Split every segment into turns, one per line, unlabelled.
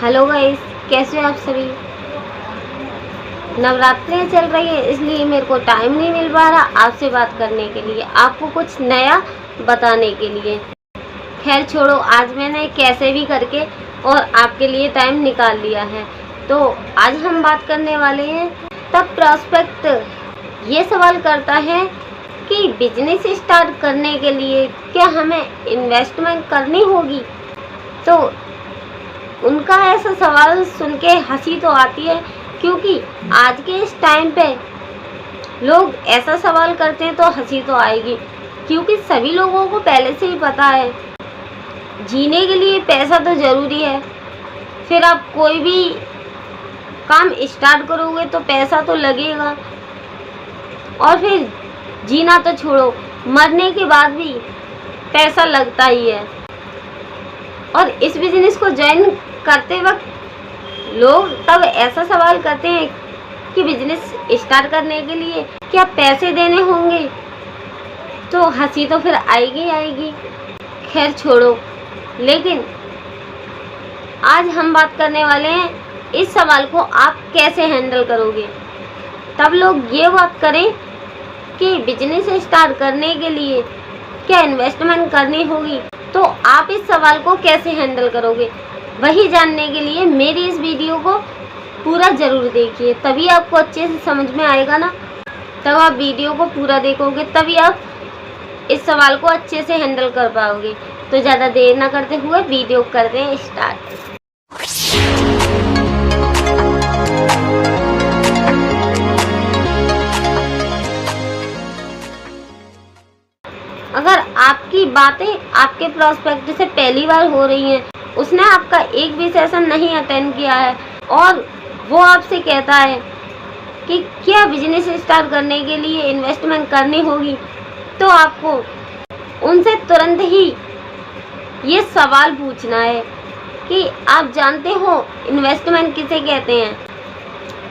Hello guys, कैसे हो आप सभी। नवरात्रि चल रही है इसलिए मेरे को टाइम नहीं मिल पा रहा आपसे बात करने के लिए, आपको कुछ नया बताने के लिए। खैर छोड़ो, आज मैंने कैसे भी करके और आपके लिए टाइम निकाल लिया है। तो आज हम बात करने वाले हैं तब प्रॉस्पेक्ट ये सवाल करता है कि बिजनेस स्टार्ट करने के लिए क्या हमें इन्वेस्टमेंट करनी होगी। तो उनका ऐसा सवाल सुन के हंसी तो आती है, क्योंकि आज के इस टाइम पे लोग ऐसा सवाल करते हैं तो हंसी तो आएगी, क्योंकि सभी लोगों को पहले से ही पता है जीने के लिए पैसा तो ज़रूरी है। फिर आप कोई भी काम स्टार्ट करोगे तो पैसा तो लगेगा, और फिर जीना तो छोड़ो, मरने के बाद भी पैसा लगता ही है। और इस बिज़नेस को ज्वाइन करते वक्त लोग तब ऐसा सवाल करते हैं कि बिजनेस स्टार्ट करने के लिए क्या पैसे देने होंगे, तो हंसी तो फिर आएगी आएगी। खैर छोड़ो, लेकिन आज हम बात करने वाले हैं इस सवाल को आप कैसे हैंडल करोगे। तब लोग ये बात करें कि बिजनेस स्टार्ट करने के लिए क्या इन्वेस्टमेंट करनी होगी, तो आप इस सवाल को कैसे हैंडल करोगे, वही जानने के लिए मेरी इस वीडियो को पूरा ज़रूर देखिए, तभी आपको अच्छे से समझ में आएगा ना। तब आप वीडियो को पूरा देखोगे तभी आप इस सवाल को अच्छे से हैंडल कर पाओगे। तो ज़्यादा देर ना करते हुए वीडियो करते हैं स्टार्ट। अगर आपकी बातें आपके प्रोस्पेक्ट से पहली बार हो रही हैं, उसने आपका एक भी सेशन नहीं अटेंड किया है और वो आपसे कहता है कि क्या बिजनेस स्टार्ट करने के लिए इन्वेस्टमेंट करनी होगी, तो आपको उनसे तुरंत ही ये सवाल पूछना है कि आप जानते हो इन्वेस्टमेंट किसे कहते हैं।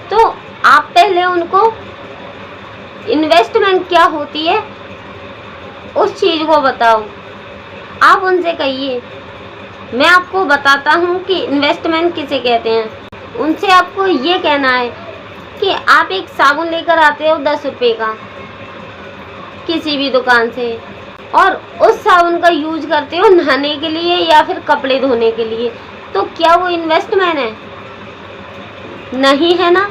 तो आप पहले उनको इन्वेस्टमेंट क्या होती है उस चीज़ को बताओ। आप उनसे कहिए मैं आपको बताता हूँ कि इन्वेस्टमेंट किसे कहते हैं। उनसे आपको ये कहना है कि आप एक साबुन लेकर आते हो 10 रुपये का किसी भी दुकान से, और उस साबुन का यूज करते हो नहाने के लिए या फिर कपड़े धोने के लिए, तो क्या वो इन्वेस्टमेंट है? नहीं है ना।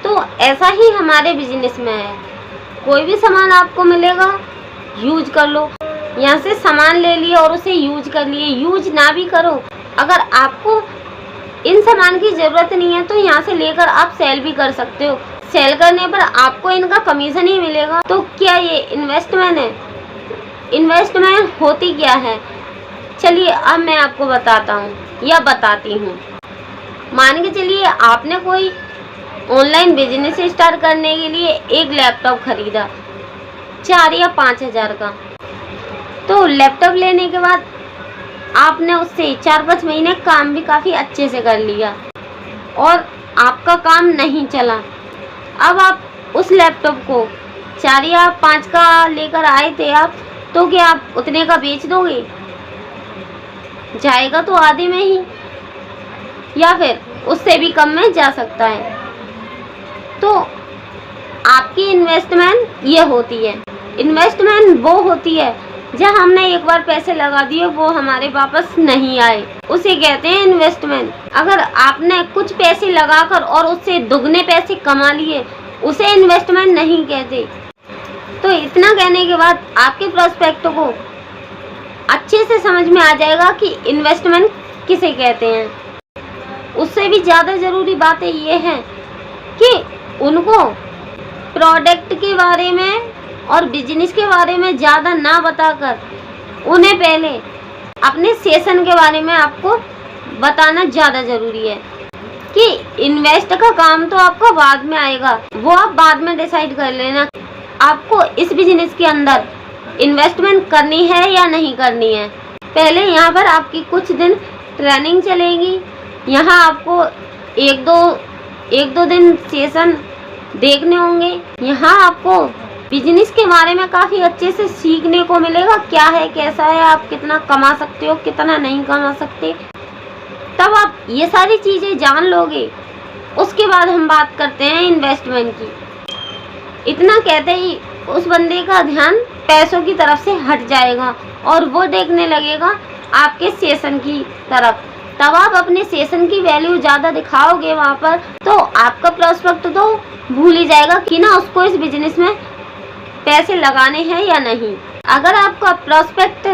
तो ऐसा ही हमारे बिजनेस में है, कोई भी सामान आपको मिलेगा यूज कर लो। यहाँ से सामान ले लिए और उसे यूज कर लिए, यूज ना भी करो, अगर आपको इन सामान की ज़रूरत नहीं है तो यहाँ से लेकर आप सेल भी कर सकते हो। सेल करने पर आपको इनका कमीशन ही मिलेगा। तो क्या ये इन्वेस्टमेंट है? इन्वेस्टमेंट होती क्या है, चलिए अब मैं आपको बताता हूँ या बताती हूँ। मान के चलिए आपने कोई ऑनलाइन बिजनेस स्टार्ट करने के लिए एक लैपटॉप खरीदा 4 या 5 हज़ार का। तो लैपटॉप लेने के बाद आपने उससे 4-5 महीने काम भी काफ़ी अच्छे से कर लिया और आपका काम नहीं चला। अब आप उस लैपटॉप को 4 या 5 का लेकर आए थे आप, तो क्या आप उतने का बेच दोगे? जाएगा तो आधे में ही, या फिर उससे भी कम में जा सकता है। तो आपकी इन्वेस्टमेंट ये होती है। इन्वेस्टमेंट वो होती है जब हमने एक बार पैसे लगा दिए वो हमारे वापस नहीं आए, उसे कहते हैं इन्वेस्टमेंट। अगर आपने कुछ पैसे लगाकर और उससे दुगने पैसे कमा लिए, उसे इन्वेस्टमेंट नहीं कहते। तो इतना कहने के बाद आपके प्रोस्पेक्ट को अच्छे से समझ में आ जाएगा कि इन्वेस्टमेंट किसे कहते हैं। उससे भी ज़्यादा ज़रूरी बातें ये हैं कि उनको प्रोडक्ट के बारे में और बिजनेस के बारे में ज़्यादा ना बताकर उन्हें पहले अपने सेशन के बारे में आपको बताना ज़्यादा ज़रूरी है कि इन्वेस्ट का काम तो आपको बाद में आएगा, वो आप बाद में डिसाइड कर लेना आपको इस बिजनेस के अंदर इन्वेस्टमेंट करनी है या नहीं करनी है। पहले यहाँ पर आपकी कुछ दिन ट्रेनिंग चलेगी, यहाँ आपको एक दो दिन सेशन देखने होंगे। यहाँ आपको बिजनेस के बारे में काफ़ी अच्छे से सीखने को मिलेगा, क्या है कैसा है, आप कितना कमा सकते हो कितना नहीं कमा सकते। तब आप ये सारी चीज़ें जान लोगे, उसके बाद हम बात करते हैं इन्वेस्टमेंट की। इतना कहते ही उस बंदे का ध्यान पैसों की तरफ से हट जाएगा और वो देखने लगेगा आपके सेशन की तरफ। तब आप अपने सेशन की वैल्यू ज़्यादा दिखाओगे वहाँ पर, तो आपका प्रोस्पेक्ट तो भूल ही जाएगा कि ना उसको इस बिजनेस में पैसे लगाने हैं या नहीं। अगर आपका प्रोस्पेक्ट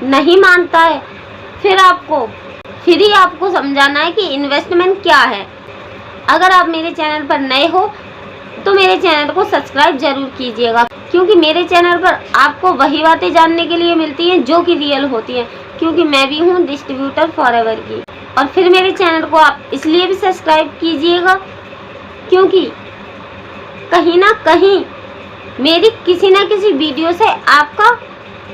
नहीं मानता है, फिर ही आपको समझाना है कि इन्वेस्टमेंट क्या है। अगर आप मेरे चैनल पर नए हो तो मेरे चैनल को सब्सक्राइब जरूर कीजिएगा, क्योंकि मेरे चैनल पर आपको वही बातें जानने के लिए मिलती हैं जो कि रियल होती हैं, क्योंकि मैं भी हूँ डिस्ट्रीब्यूटर फॉरएवर की। और फिर मेरे चैनल को आप इसलिए भी सब्सक्राइब कीजिएगा क्योंकि कहीं ना कहीं मेरी किसी न किसी वीडियो से आपका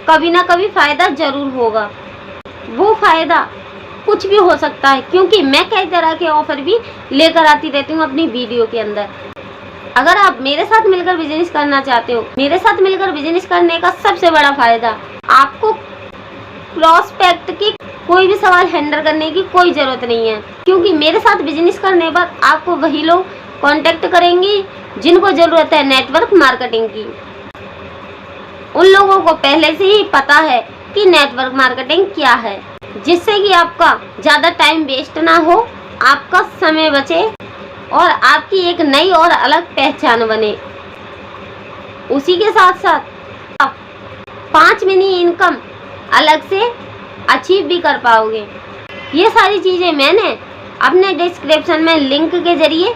कभी ना कभी फ़ायदा ज़रूर होगा। वो फ़ायदा कुछ भी हो सकता है, क्योंकि मैं कई तरह के ऑफ़र भी लेकर आती रहती हूँ अपनी वीडियो के अंदर। अगर आप मेरे साथ मिलकर बिजनेस करना चाहते हो, मेरे साथ मिलकर बिजनेस करने का सबसे बड़ा फ़ायदा, आपको प्रोस्पेक्ट की कोई भी सवाल हैंडल करने की कोई ज़रूरत नहीं है, क्योंकि मेरे साथ बिजनेस करने पर आपको वही लोग कांटेक्ट करेंगे जिनको ज़रूरत है नेटवर्क मार्केटिंग की। उन लोगों को पहले से ही पता है कि नेटवर्क मार्केटिंग क्या है, जिससे कि आपका ज़्यादा टाइम वेस्ट ना हो, आपका समय बचे और आपकी एक नई और अलग पहचान बने। उसी के साथ साथ आप 5 मिनी इनकम अलग से अचीव भी कर पाओगे। ये सारी चीज़ें मैंने अपने डिस्क्रिप्शन में लिंक के ज़रिए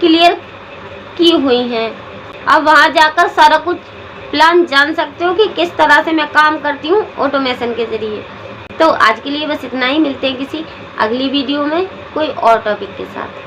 क्लियर की हुई हैं। अब वहाँ जाकर सारा कुछ प्लान जान सकते हो कि किस तरह से मैं काम करती हूँ ऑटोमेशन के ज़रिए। तो आज के लिए बस इतना ही। मिलते हैं किसी अगली वीडियो में कोई और टॉपिक के साथ।